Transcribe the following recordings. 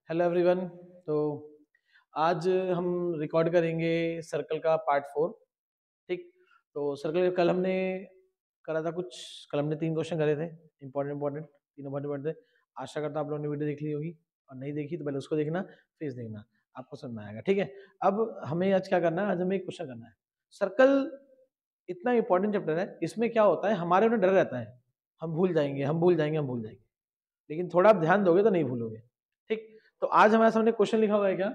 Hello everyone. तो आज हम रिकॉर्ड करेंगे सर्कल का पार्ट 4। ठीक। तो सर्कल कल हमने करा था कुछ। कल हमने 3 क्वेश्चन करे थे, इंपॉर्टेंट तीनों इंपॉर्टेंट थे। आशा करता आप लोगों ने वीडियो देख ली होगी, और नहीं देखी तो पहले उसको देखना, फिर देखना, आपको समझ में आएगा। ठीक है। अब हमें आज क्या करना है, आज हमें एक क्वेश्चन करना है। सर्कल इतना इंपॉर्टेंट चैप्टर है, इसमें क्या होता है, हमारे में डर रहता है हम भूल जाएंगे, हम भूल जाएंगे, हम भूल जाएंगे, लेकिन थोड़ा आप ध्यान दोगे तो नहीं भूलोगे। ठीक। तो आज हमारे सामने क्वेश्चन लिखा हुआ है क्या,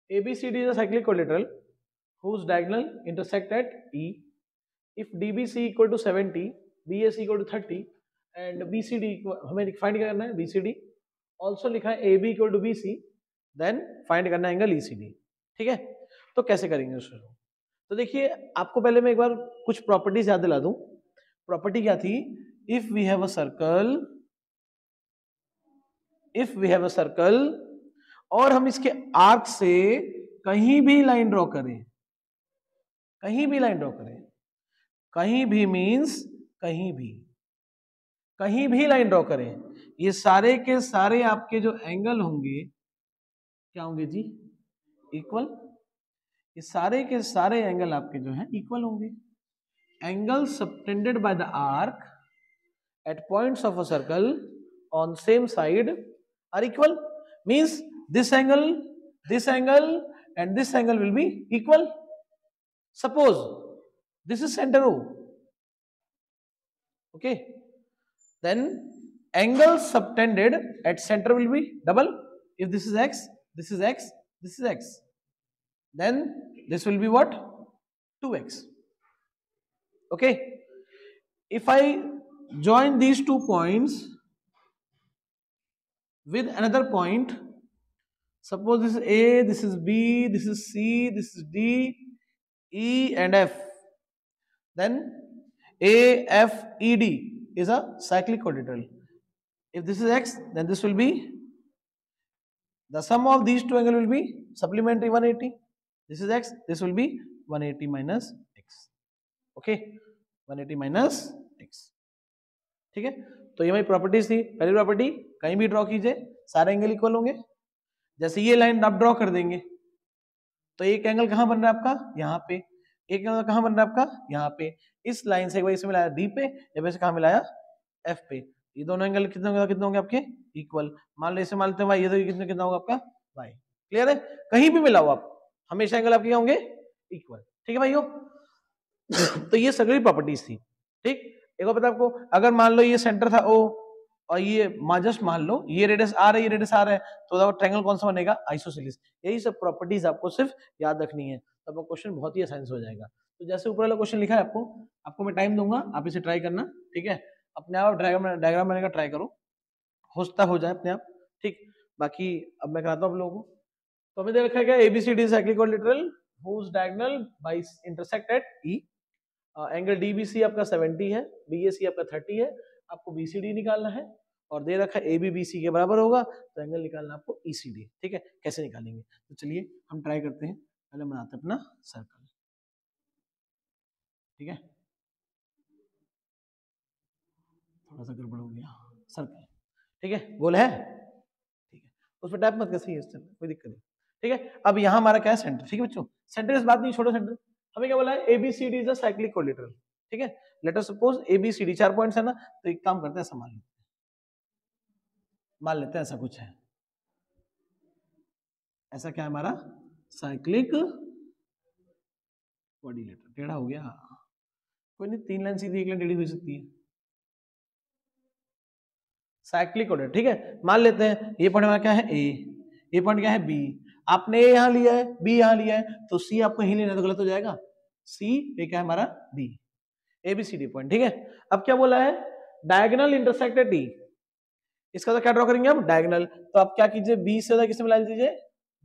ABCD is a cyclic collateral whose diagonal intersect at E. If DBC equal to 70, BAC equal to 30 and BCD हमें फाइंड करना है BCD। ऑल्सो लिखा है AB equal to BC, then find करना है एंगल ECD। ठीक है। तो कैसे करेंगे उसको? तो देखिए, आपको पहले मैं एक बार कुछ प्रॉपर्टीज याद दिला दूं। प्रॉपर्टी क्या थी? If we have a circle और हम इसके आर्क से कहीं भी लाइन ड्रॉ करें, कहीं भी लाइन ड्रॉ करें, कहीं भी मींस कहीं भी लाइन ड्रॉ करें, ये सारे के सारे आपके जो एंगल होंगे क्या होंगे जी? इक्वल। ये सारे के सारे एंगल आपके जो हैं इक्वल होंगे। Angle subtended by the arc at points of a circle on same side are equal, means this angle and this angle will be equal. Suppose this is center O, okay, then angle subtended at center will be double. If this is x, this is x, this is x, then this will be what? 2x. Okay. If I join these 2 points with another point, suppose this is A, this is B, this is C, this is D, E and F, then AFED is a cyclic quadrilateral. If this is x, then this will be the sum of these two angles will be supplementary 180. This is x, this will be 180 minus x. Okay, 180 minus x. ठीक है। तो ये हमारी properties थी। पहली property, कहीं भी draw कीजिए सारे एंगल इक्वल होंगे। जैसे ये लाइन आप ड्रॉ कर देंगे तो एक एंगल कहां बन रहा है आपका? यहाँ पे। एक एंगल कहां बन रहा है आपका? यहाँ पे। इस लाइन से एक बार इसे मिलाया डी पे, या वैसे कहां मिलाया? एफ पे। ये दोनों एंगल कितने होंगे आपके? इक्वल। मान लो इसे मान लेते हैं भाई, ये तो कितना कितना होगा आपका? वाई। क्लियर है? कहीं भी मिलाओ आप, हमेशा एंगल आपके क्या होंगे? इक्वल। ठीक है भाइयों। तो ये सगली प्रॉपर्टीज थी। ठीक। एक और पता आपको, अगर मान लो ये सेंटर था O और ये जस्ट मान लो ये रेडियस आर है, ये रेडियस आर है, तो ट्रायंगल कौन सा बनेगा? आइसोसेलेस। यही सब प्रॉपर्टीज आपको सिर्फ याद रखनी है, तब क्वेश्चन बहुत ही आसानी से हो जाएगा। तो जैसे ऊपर वाला क्वेश्चन लिखा है आपको मैं टाइम दूंगा, आप इसे ट्राई करना। ठीक है। अपने आप डायग्राम बनाने का ट्राई करो, हो जाए अपने आप। ठीक। बाकी अब मैं कराता हूँ आप लोगों को। तो हमें दे रखा है क्या? ABCD cyclic quadrilateral whose diagonal by intersect at E। Angle DBC आपका 70 है, BAC आपका 30 है, आपको BCD निकालना है, और दे रखा है AB BC के बराबर होगा, तो एंगल निकालना आपको ECD। ठीक है। कैसे निकालेंगे? तो चलिए हम ट्राई करते हैं। पहले बनाते हैं अपना सर्कल। ठीक है। थोड़ा सा गड़बड़ हो गया। सर्कल, ठीक है, गोल है, ठीक है, उस पर टैप मत कर, सही है, कोई दिक्कत नहीं। ठीक है। अब यहाँ हमारा क्या है? सेंटर। ठीक है बच्चों, सेंटर इस बात नहीं, छोड़ो सेंटर। हमें क्या बोला है? ABCD is a cyclic quadrilateral. ठीक है। Let us suppose ABCD 4 points है ना, तो एक काम करते हैं, ऐसा मान लेते हैं ऐसा कुछ है। ऐसा क्या है हमारा? Cyclic coordinator. टेढ़ा हो गया, कोई नहीं, 3 लाइन सीधी, 1 लाइन टेढ़ी हो सकती है। Cyclic coordinator. ठीक है। मान लेते हैं ये पॉइंट हमारा क्या है? A, ये पॉइंट क्या है? B। आपने A यहाँ लिया है, B यहाँ लिया है, तो C आपको यहीं लेना, तो गलत हो जाएगा। C पे क्या है हमारा? B। ABCD point. ठीक है। अब क्या बोला है? Diagonal intersect at D। इसका तो क्या ड्रॉ करेंगे हम? डायगोनल। तो आप क्या कीजिए, B से किसे मिला दीजिए?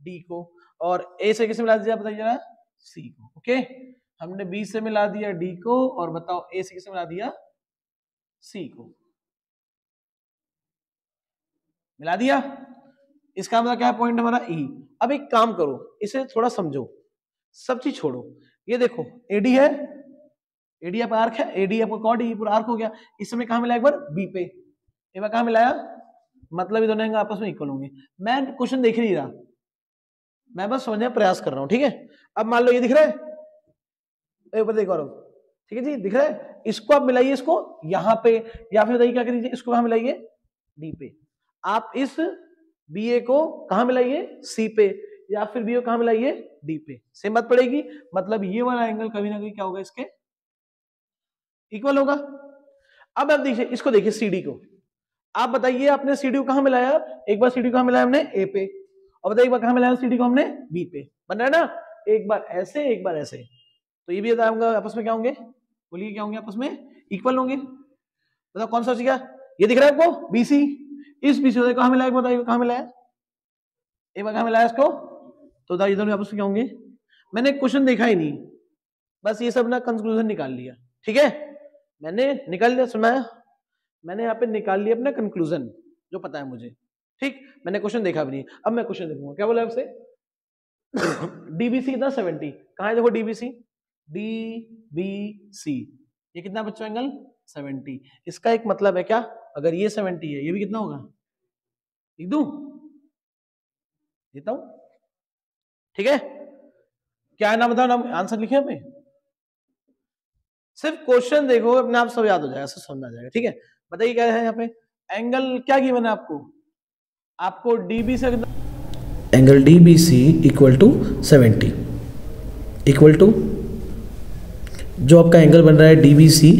D को, और A से किसे मिला दीजिए? बताइए जरा। C को। ओके। हमने B से मिला दिया D को, और बताओ A से किसे मिला दिया? C को। मिला दिया। इसका मतलब क्या है? पॉइंट हमारा E। अब एक काम करो, इसे थोड़ा समझो, सब चीज छोड़ो। ये देखो AD है, AD आपका आर्क है, AD आपका कॉर्ड, पूरा आर्क हो गया। इस समय कहां मिला? एक बार B पे, एक बार कहां मिलाया? मतलब ये दोनों एंगल आपस में इक्वल होंगे। मैं क्वेश्चन देख नहीं रहा, मैं बस समझने का प्रयास कर रहा हूं, ठीक है। अब मान लो ये दिख रहा है, ऊपर देखो, ठीक है जी, दिख रहा है, इसको आप मिलाइए इसको यहाँ पे, या फिर बताइए क्या करिए, इसको कहाँ मिलाइए, डी पे। आप इस बी ए को कहाँ मिलाइए, सी पे, या फिर बी ए कहाँ मिलाइए, डी पे। सेम बात पड़ेगी, मतलब ये वाला एंगल कभी ना कभी क्या होगा, इसके इक्वल होगा। अब आप देखिए, इसको देखिए सीडी को, आप बताइए आपने सीडी को कहाँ मिलाया, एक बार सीडी को कहाँ मिलाया हमने, ए पे, और बताइए एक बार कहाँ मिलाया सीडी को हमने, बी पे। बन रहा है ना, एक बार ऐसे एक बार ऐसे, तो ये भी बताऊंगा आपस में क्या होंगे, बोलिए क्या होंगे, आपस में इक्वल होंगे। बताओ कौन सा सीखा, ये दिख रहा है आपको, बीसी, इस बीसी को कहाँ मिलाया, बताइए कहाँ मिलाया, एक बार कहाँ मिलाया इसको, तो बताइए दोनों आपस में क्या होंगे। मैंने क्वेश्चन देखा ही नहीं, बस ये सब ना कंक्लूजन निकाल लिया, ठीक है, मैंने निकाल लिया, सुनाया मैंने यहाँ पे निकाल लिया अपना कंक्लूजन जो पता है मुझे, ठीक। मैंने क्वेश्चन देखा भी नहीं, अब मैं क्वेश्चन देखूंगा, क्या बोला आपसे डीबीसी कितना 70, कहाँ है देखो डीबीसी, डीबीसी ये कितना बच्चों एंगल 70। इसका एक मतलब है क्या, अगर ये 70 है, ये भी कितना होगा, लिख दूं, देता हूं, ठीक है। क्या है ना, बताओ ना, आंसर लिखे पे, सिर्फ क्वेश्चन देखो, अपने आप सब याद हो जाएगा, सब समझ आ जाएगा, ठीक है। बताइए क्या है यहाँ पे, एंगल क्या गिवन है आपको, आपको डीबी से angle DBC equal to 70, equal to जो आपका एंगल बन रहा है डीबीसी,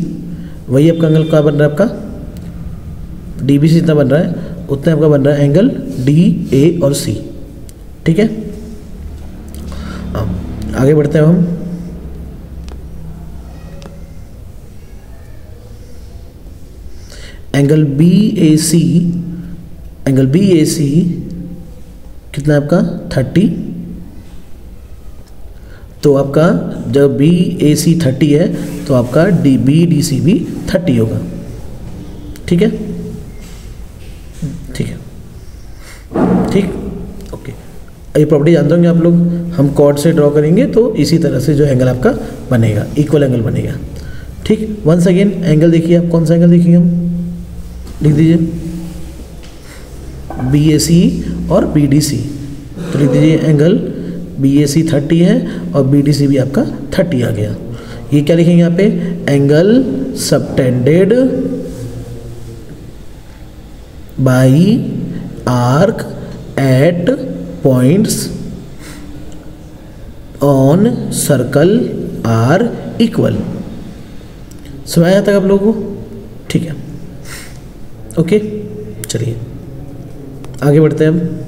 वही आपका एंगल क्या बन रहा है, आपका डीबीसी जितना बन रहा है उतना आपका बन रहा है एंगल डी ए और सी, ठीक है। आगे बढ़ते हैं हम, एंगल बी ए सी, एंगल बी ए सी कितना है आपका 30, तो आपका जब बी ए सी 30 है तो आपका डी बी डी सी भी 30 होगा, ठीक है, ठीक है, ठीक, ओके। ये प्रॉपर्टी जानते होंगे आप लोग, हम कॉर्ड से ड्रॉ करेंगे तो इसी तरह से जो एंगल आपका बनेगा, इक्वल एंगल बनेगा, ठीक। वंस अगेन एंगल देखिए आप, कौन सा एंगल देखिए, हम लिख दीजिए बी ए सी और बी डी सी, तो लिख दीजिए एंगल बी ए सी 30 है और बी डी सी भी आपका 30 आ गया। ये क्या लिखेंगे यहाँ पे, angle subtended by arc at points on circle are equal. समझ आया तक आप लोगों को, ठीक है, ओके। चलिए आगे बढ़ते हैं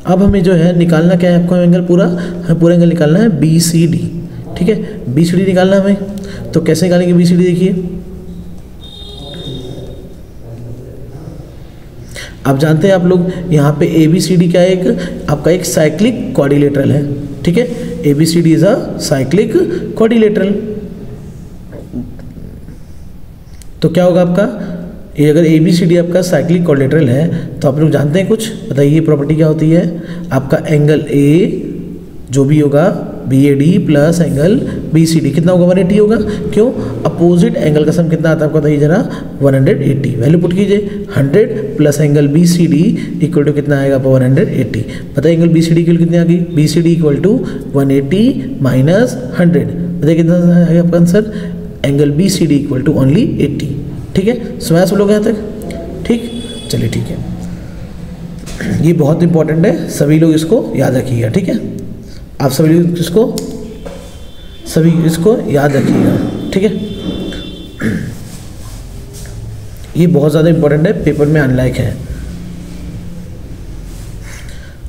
अब हमें जो है निकालना क्या है, आपको एंगल पूरा, हमें पूरा एंगल निकालना है बी सी डी, ठीक है, बी सी डी निकालना है हमें, तो कैसे निकालेंगे बी सी डी, देखिए आप जानते हैं आप लोग, यहाँ पे ए बी सी डी क्या है, एक आपका एक साइक्लिक क्वाड्रिलेटरल है, ठीक है, A B C D is a cyclic quadrilateral. तो क्या होगा आपका, ये अगर ए बी सी डी आपका साइक्लिक क्वाड्रिलेटरल है तो आप लोग जानते हैं कुछ, बताइए प्रॉपर्टी क्या होती है, आपका एंगल ए जो भी होगा B A D plus angle B C D कितना होगा, 180 होगा, क्यों, अपोजिट एंगल का सम कितना आता है आपको बताइए जरा, 180, वैल्यू पुट कीजिए, 100 plus angle B C D equal to कितना आएगा आपको 180। बताइए एंगल बी सी डी की कितनी आ गई, B C D equal to 180 minus 100, बताइए कितना आएगा आपका answer, angle B C D equal to only 80, ठीक है। समझ सब लोग यहाँ तक, ठीक, चलिए ठीक है, ये बहुत इंपॉर्टेंट है, सभी लोग इसको याद रखिएगा, ठीक है, आप सभी लोग इसको याद रखिएगा, ठीक है, ये बहुत ज़्यादा इंपॉर्टेंट है, पेपर में आने लायक है।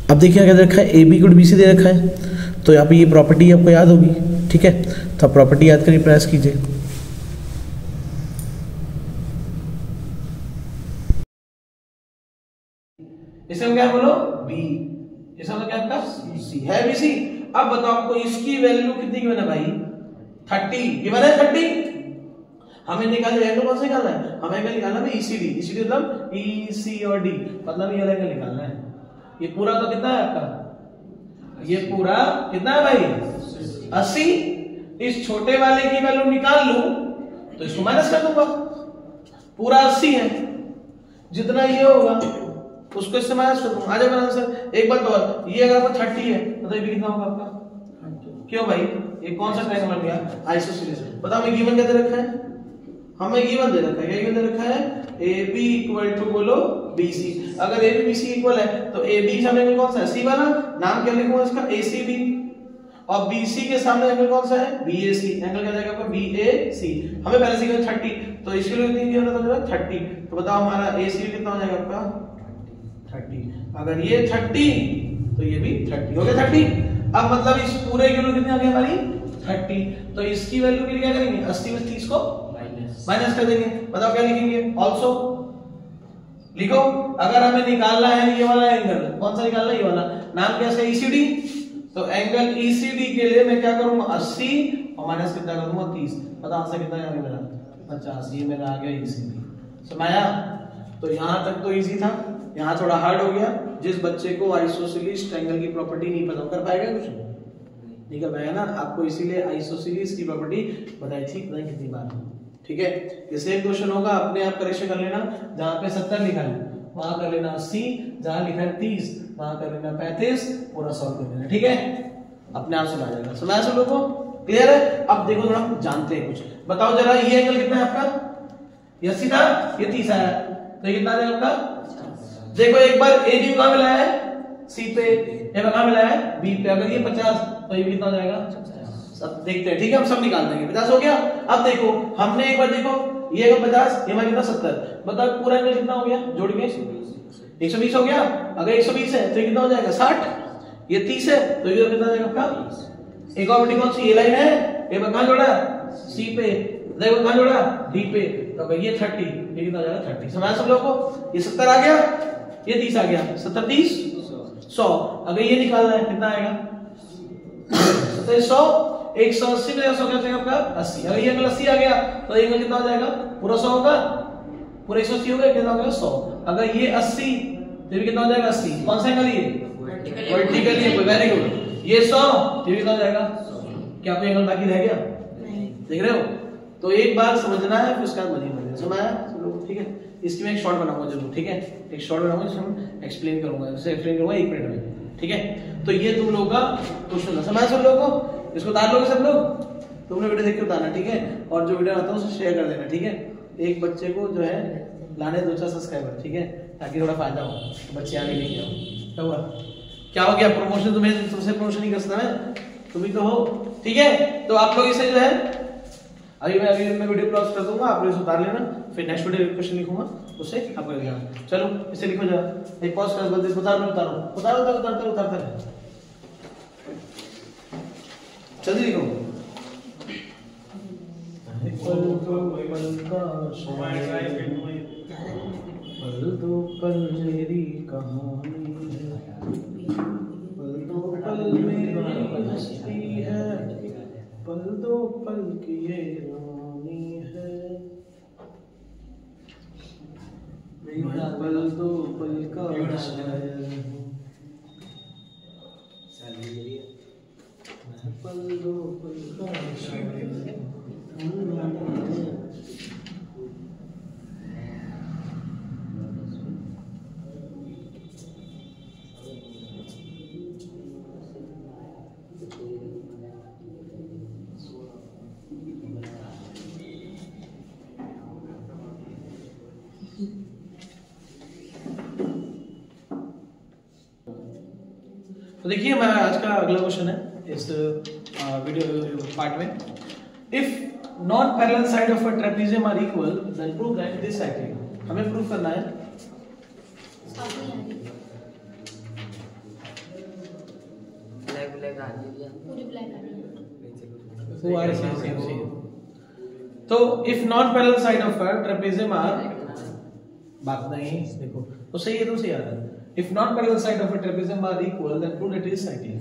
अब देखिए क्या दे रखा है, A B equal B C दे रखा है, तो यहाँ पे ये प्रॉपर्टी आपको याद होगी, ठीक है, तो आप प्रॉपर्टी याद करने प्रयास कीजिए। इसमें क्या बोलो बी, इसमें क्या आपका सी है, बी सी। अब बताओ आपको इसकी वैल्यू कितनी की बना भाई, 30 गिवन है, 30 हमें निकालना है, कौन सा निकालना है, हमें एंगल निकालना है ईसीडी, ईसीडी मतलब ई सी और डी, मतलब ये एंगल निकालना है। ये पूरा तो कितना है आपका, ये पूरा कितना है भाई 80, इस छोटे वाले की वैल्यू निकाल लूं तो इसको माइनस कर दूंगा, पूरा 80 है, जितना ये होगा उसको इससे माइनस कर दूंगा, आ जाएगा आंसर। एक बात और, ये अगर आपका 30 है तो ये भी कितना होगा आपका? क्यों भाई, ये कौन सा ट्रायंगल बन गया? आइसोसेलेस। बताओ हमें गिवन क्या दे रखा है? हमें गिवन दे रखा है, क्या गिवन दे रखा है? AB इक्वल टू बोलो BC। अगर AB BC इक्वल है तो AB के सामने एंगल कौन सा है? C वाला, नाम क्या लिखूंगा इसका? ACB। और BC के सामने एंगल कौन सा है? BAC। एंगल क्या जाएगा आपका? BAC। हमें पहले से गिवन 30, तो इसके लिए कितनी गिवन था? 30। तो बताओ हमारा ACB कितना हो जाएगा आपका? 30। अगर ये 30 तो ये भी 30 हो गया 30। अब मतलब इस पूरे की वैल्यू कितनी आ गई हमारी? 30। तो इसकी वैल्यू के लिए क्या करेंगे? 80 में 30 को माइनस कर देंगे। बताओ क्या लिखेंगे? ऑल्सो लिखो। अगर हमें निकालना है ये वाला एंगल, कौन सा निकालना है? ये वाला, नाम क्या है? ECD। तो एंगल ECD के लिए मैं क्या करूंगा? 80 और माइनस कितना कर दूंगा? 30। पता आंसर कितना आ गया मेरा? 50। ये मेरा आ गया ECD। समझाया? तो यहां तक तो इजी था, यहाँ थोड़ा हार्ड हो गया। जिस बच्चे को आइसोसेलेस ट्रायंगल की प्रॉपर्टी नहीं पता कर पाएगा, कुछ नहीं कर पाएगा ना। आपको इसीलिए आइसोसेलेस की प्रॉपर्टी बताई थी, पता कितनी बार, ठीक है। ये सेम क्वेश्चन होगा, अपने आप करेक्शन कर लेना। जहां पे 70 लिखा है वहां कर लेना 80, जहां लिखा है 30 वहां कर लेना 35, पूरा सॉल्व कर लेना, ठीक है। अपने आप से आ जाएगा। समझ सब लोगों को? क्लियर है? अब देखो थोड़ा जानते हैं कुछ। बताओ जरा, ये एंगल कितना है आपका? ये 80 था, ये 30 आया, तो ये कितना है आपका? देखो एक बार AB कहां मिला है? C पे। ये कहां मिला है? B पे। अगर ये 50 तो ये कितना हो जाएगा? सब देखते हैं, ठीक है। हम सब निकाल देंगे। 50 हो गया। अब देखो हमने एक बार देखो, ये अगर 50, ये हमारा कितना? 70। बताओ पूरा एंगल कितना हो गया जोड़ के? 120 हो गया। अगर 120 है तो ये कितना हो जाएगा? 60। ये 30 है तो ये कितना हो जाएगा आपका? एक और बड़ी कौन सी? ये लाइन है, ये कहां जोड़ा? C पे। देखो कहां जोड़ा? D पे। तो अगर ये 30, ये कितना हो जाएगा? 30। समझ सब लोगों को? ये 70 आ गया, ये 30 आ गया। 70 30 100। अगर ये निकालना है कितना आएगा? 100। 180 में 100 क्या जाएगा आपका? 80। अगर ये एंगल 80 आ गया तो ये एंगल कितना हो जाएगा? पूरा 100 होगा, पूरा 180 होगा, कितना हो गया? 100। अगर ये 80 तो ये कितना हो जाएगा? 80। कौन सा एंगल? ये वर्टिकली है। Very good. ये 100 ये कितना हो जाएगा? क्या कोई एंगल बाकी रह गया? नहीं। देख रहे हो? तो एक बार समझना है, फिर उसका मजीद मजीद समझाया सब लोग, ठीक है। इसकी मैं एक शॉर्ट बनाऊंगा जरूर, ठीक है। एक शॉर्ट बनाऊंगा जिसमें एक्सप्लेन करूंगा, जैसे एक्सप्लेन करूंगा 1 मिनट में, ठीक है। तो ये तुम लोग का क्वेश्चन था, समझ सब लोगों को? इसको उतार लोगे सब लोग? तुमने वीडियो देख के उतारना, ठीक है। और जो वीडियो आता है उसे शेयर कर देना, ठीक है। एक बच्चे को जो है लाने 2-4 सब्सक्राइबर, ठीक है, ताकि थोड़ा फायदा हो, बच्चे आगे लेके आओ। क्या हुआ? क्या हो गया? प्रमोशन तुम्हें, तुमसे प्रमोशन नहीं कर सकता मैं, तुम ही तो हो, ठीक है। तो आप लोग इसे जो है अभी मैं वीडियो पॉज कर दूंगा, आप लोग इसे उतार लेना, फिर नेक्स्ट वीडियो क्वेश्चन लिखूंगा उससे आपको एग्जाम। चलो इसे लिखो जरा, एक पॉज कर बस उतारो उतारो उतारो उतारो उतारो उतारते जल्दी लिखो। पल दो पल मेरी कहानी है, पल दो पल मेरी मस्ती है, पल दो पल की ये रानी है, पल दो पल का शायर हूँ, पल दो पल का शायर हूँ। तो देखिए हमारा आज का अगला क्वेश्चन है इस वीडियो पार्ट में, if non parallel side of a trapezium are equal then prove that it is cyclic. हमें प्रूव करना है तो if non parallel side of a trapezium are, बात नहीं देखो तो सही है, तो सही आ रहा है। If non-parallel side of a trapezium are equal, then prove that it is cyclic।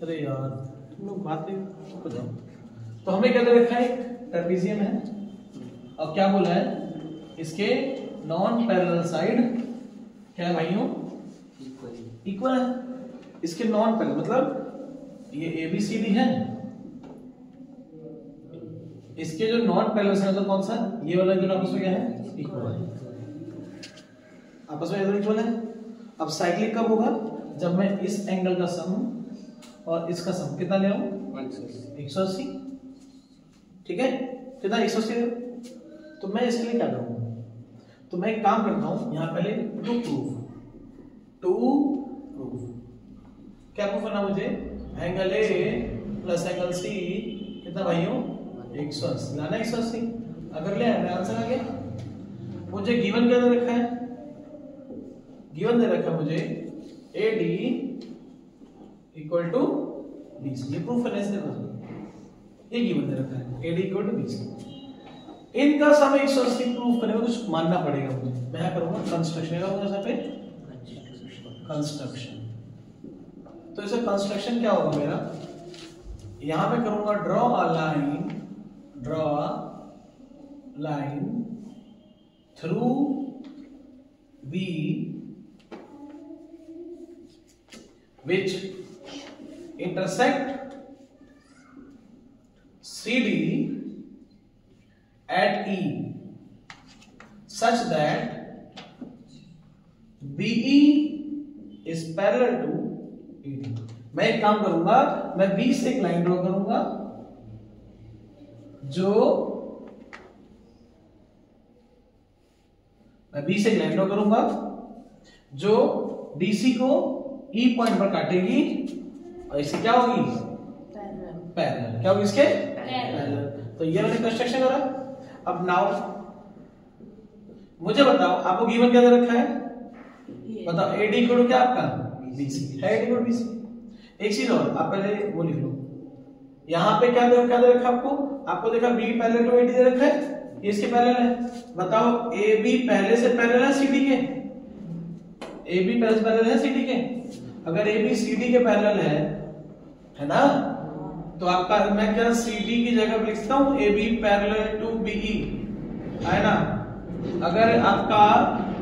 अरे यार तुम लोग बात नहीं हो जाओ। तो हमें क्या दे रखा है? ट्रेपेजियम है और क्या बोला है? इसके नॉन पैरेलल साइड क्या है भाइयों? इक्वल है। इसके नॉन पैरेलल मतलब ये ABCD है, इसके जो नॉन पैरेलल है तो कौन सा, ये वाला जो आपस में क्या है, इक्वल है, आपस में इक्वल है। अब साइक्लिक कब होगा, जब मैं इस एंगल का सम और इसका सम कितना ले आऊं, 180, ठीक है, कितना 180। तो मैं इसके लिए क्या करूंगा, तो मैं एक काम करता हूं यहां पहले टू प्रूफ क्या प्रूफ करना मुझे, angle A plus angle C कितना भाइयों 180 लाना 180। अगर ले आया आंसर आ गया। मुझे गिवन क्या दे रखा है, गिवन दे रखा है मुझे AD इक्वल टू BC, ये प्रूफ करने से ये गिवन दे रखा है AD इक्वल टू BC। इनका सम 180 प्रूफ करने में कुछ मानना पड़ेगा मुझे। मैं क्या करूंगा, कंस्ट्रक्शन करूंगा यहाँ पे, कंस्ट्रक्शन। तो इसे कंस्ट्रक्शन क्या होगा मेरा, यहां पे करूंगा draw a line through B which intersect CD at E such that BE is parallel to ED। मैं एक काम करूंगा, मैं B से एक लाइन ड्रॉ करूंगा जो DC को E पॉइंट पर काटेगी और इससे क्या होगी, पैरेलल। क्या होगी इसके, पैरेलल। तो ये मैंने कंस्ट्रक्शन करा। अब नाउ मुझे बताओ, आपको गिवन क्या दे रखा है, बताओ AD इक्वल टू क्या आपका BC है, AD इक्वल टू BC। एक चीज और, आप पहले वो लिख लो, यहाँ पे क्या दे रखा आपको देखा B पैरेलल टू AD दे रखा है, ये इसके पैरेलल है। बताओ AB पहले से पैरेलल है CD के, AB पहले से पैरेलल है CD के। अगर AB CD के पैरेलल है ना, तो आपका मैं क्या CD की जगह पे लिखता हूं AB पैरेलल टू BE, है ना। अगर आपका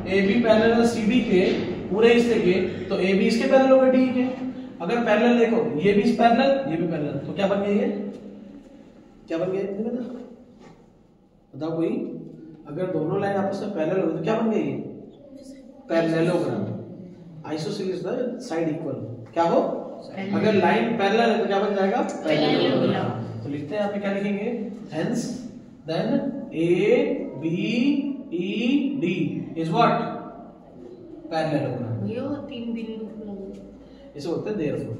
AB पैरेलल है CD के पूरे हिस्से के, तो AB इसके पैरेलल होगा DE के। अगर पैरेलल देखो, ये भी पैरेलल, ये भी पैरेलल, तो क्या बन गया, ये क्या बन गया, बताओ कोई। अगर दोनों लाइन आपस में पैरेलल हो तो क्या बन गया, ये parallelogram. Isosceles the side equal, क्या हो, अगर लाइन पैरेलल है तो क्या बन जाएगा, पैरेललोग्राम। तो लिखते हैं यहाँ पे क्या लिखेंगे, hence then ABED is what, parallelogram. ये वो तीन बिंदु इसे बोलते हैं देयरफॉर,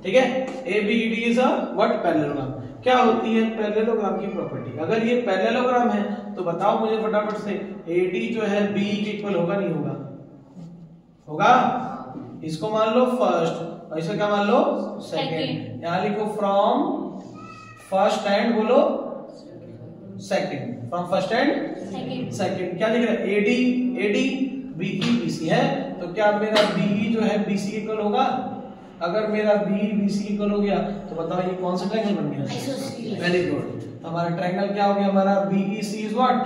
ठीक है। ABED is a what, parallelogram. क्या होती है पैरेललोग्राम की प्रॉपर्टी, अगर ये पैरेललोग्राम है तो बताओ मुझे फटाफट से AD जो है BE के इक्वल होगा नहीं होगा, होगा। इसको मान लो फर्स्ट और इसे क्या मान लो सेकंड। यहां लिखो फ्रॉम फर्स्ट एंड बोलो second, from first and second. क्या लिख रहा है, AD BE BC है, तो क्या मेरा BE जो है BC इक्वल होगा। अगर मेरा BE BC इक्वल हो गया तो बताओ ये कौन सा ट्रायंगल बन गया, वेरी गुड। हमारा ट्रायंगल क्या हो गया, हमारा BEC is what,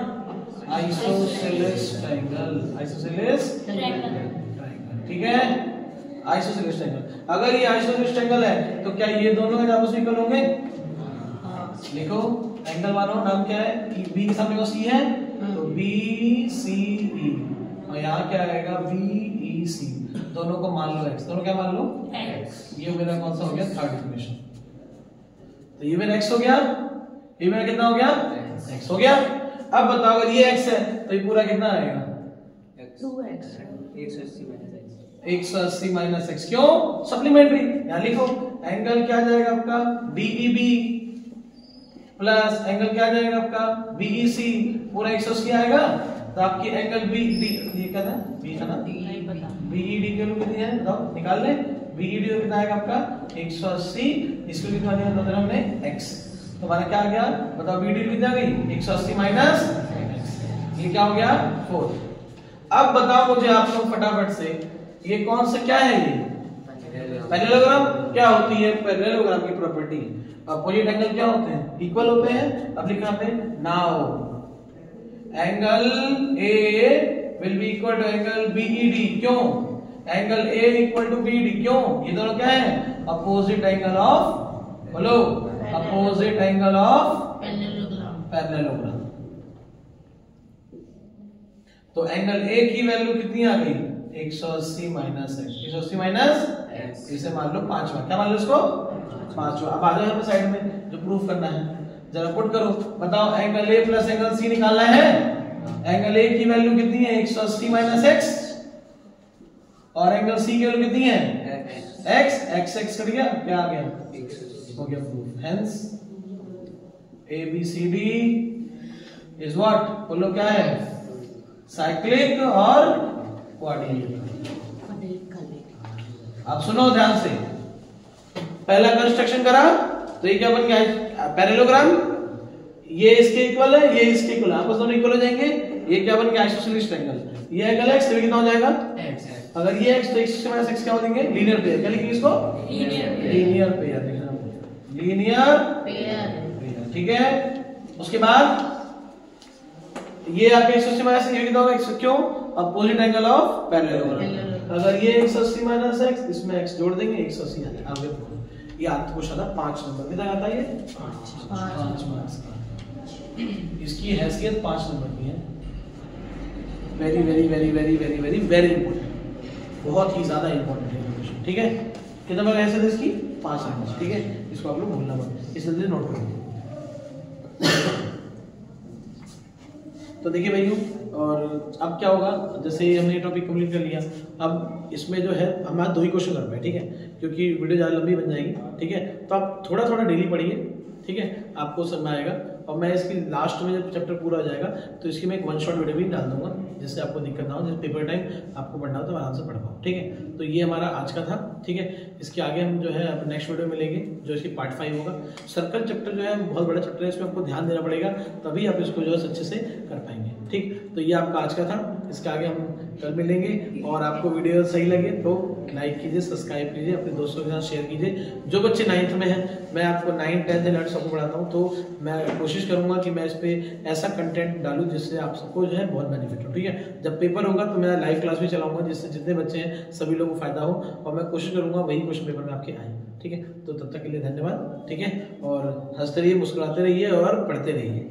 isosceles triangle, isosceles triangle, ठीक है, आइसोसेलेस ट्रायंगल। अगर ये आइसोसेलेस ट्रायंगल है तो क्या ये दोनों आपस में इक्वल होंगे, लिखो एंगल मानो, नाम क्या है, B के सामने को C है तो BCE, और यहाँ क्या आएगा BEC, दोनों को मान लो x, दोनों क्या मान लो x। ये मेरा कौन सा हो गया, थर्ड इक्वेशन। तो ये मेरा x हो गया, ये मेरा कितना हो गया, x हो गया। अब बताओ अगर ये x है तो ये पूरा कितना आएगा, 2x 180 माइनस x, क्यों, सप्लीमेंट्री। यहाँ लिखो एंगल क्या जाएगा आपका DEB प्लस एंगल क्या जाएगा आपका BEC, पूरा 180 आएगा। तो आपकी एंगल BD, ये क्या था, B था ना, BED के लिए कितनी है बताओ, निकाल ले। BED कितना आएगा आपका 180, इसको कितना दिया हमने x, तो हमारा क्या आ गया बताओ, BD कितना आ गई 180 माइनस x, ये क्या हो गया 4। अब बताओ मुझे आप लोग फटाफट से, ये कौन सा क्या है, ये पैरेललोग्राम। क्या होती है पैरेललोग्राम की प्रॉपर्टी, अपोजिट एंगल क्या होते हैं, इक्वल होते हैं। अब लिखना पे now angle A will be equal to angle BED, क्यों, angle A equal to BD, क्यों, ये दोनों क्या है, अपोजिट एंगल ऑफ, बोलो अपोजिट एंगल ऑफ पैरेललोग्राम। तो एंगल ए की वैल्यू कितनी आ गई 180 माइनस एक्स, 180 माइनस इसे मान लो 5वां, क्या मान लो इसको 5वां। अब आ जाओ यहाँ पे साइड में जो प्रूफ करना है, जरा पुट करो, बताओ angle A plus angle C निकालना है। एंगल ए की वैल्यू कितनी है 180 माइनस एक्स, और एंगल सी की वैल्यू कितनी है एक्स, एक्स एक्स कट गया, क्या आ गया हो गया proof. Hence ABCD is what, बोलो क्या है, साइक्लिक और क्वाड्रिलेटरल। आप सुनो ध्यान से, पहला कंस्ट्रक्शन करा तो ये क्या बन गया पैरेललोग्राम, ये इसके इक्वल है, ये इसके इक्वल है, आपस दोनों इक्वल हो जाएंगे। ये क्या बन गया आइसोसेलेस ट्रायंगल, ये एंगल एक्स तो कितना हो जाएगा x, अगर ये x तो x से माइनस x क्या हो देंगे लीनियर पेयर, क्या लिखेंगे इसको लीनियर पेयर लिखना, लीनियर पेयर, ठीक है। उसके बाद ये आपके 180 माइनस ये कितना होगा 100, क्यों अपोजिट एंगल ऑफ पैरेललोग्राम। अगर ये 180 माइनस x, इसमें x जोड़ देंगे 180 आ जाएगा। ये आपको पूछा था 5 नंबर कितना आता है, ये 5 मार्क्स का, इसकी हैसियत 5 नंबर की है। Very very very very very very very important, बहुत ही ज्यादा इंपॉर्टेंट है क्वेश्चन, ठीक है। कितना नंबर हैसियत इसकी 5 नंबर, ठीक है। इसको आप लोग भूलना मत, इस जल्दी नोट करो। तो देखिए भाइयों, और अब क्या होगा, जैसे हमने टॉपिक कंप्लीट कर लिया, अब इसमें जो है हमारा 2 ही क्वेश्चन कर पाए, ठीक है, क्योंकि वीडियो ज़्यादा लंबी बन जाएगी, ठीक है। तो आप थोड़ा थोड़ा डेली पढ़िए, ठीक है, आपको समझ में आएगा। और मैं इसकी लास्ट में जब चैप्टर पूरा हो जाएगा तो इसकी मैं एक 1 शॉट वीडियो भी डाल दूंगा, जिससे आपको दिक्कत ना हो, जैसे पेपर टाइम आपको पढ़ना हो तो आराम से पढ़ पाओ, ठीक है। तो ये हमारा आज का था, ठीक है। इसके आगे हम जो है अब नेक्स्ट वीडियो में लेंगे, जो इसकी पार्ट 5 होगा। सर्कल चैप्टर जो है बहुत बड़ा चैप्टर है, इसमें आपको ध्यान देना पड़ेगा, तभी आप इसको जो है अच्छे से कर पाएंगे, ठीक। तो ये आपका आज का था, इसके आगे हम कल मिलेंगे। और आपको वीडियो सही लगे तो लाइक कीजिए, सब्सक्राइब कीजिए, अपने दोस्तों के साथ शेयर कीजिए। जो बच्चे 9th में हैं, मैं आपको 9th 10th 11th सबको पढ़ाता हूँ, तो मैं कोशिश करूंगा कि मैं इस पे ऐसा कंटेंट डालूं जिससे आप सबको जो है बहुत बेनिफिट हो, ठीक है। जब पेपर होगा तो मैं लाइव क्लास भी चलाऊंगा, जिससे जितने बच्चे हैं सभी लोगों को फायदा हो, और मैं कोशिश करूंगा वही क्वेश्चन पेपर में आपके आए, ठीक है। तो तब तक के लिए धन्यवाद, ठीक है। और हंसते रहिए, मुस्कुराते रहिए और पढ़ते रहिए।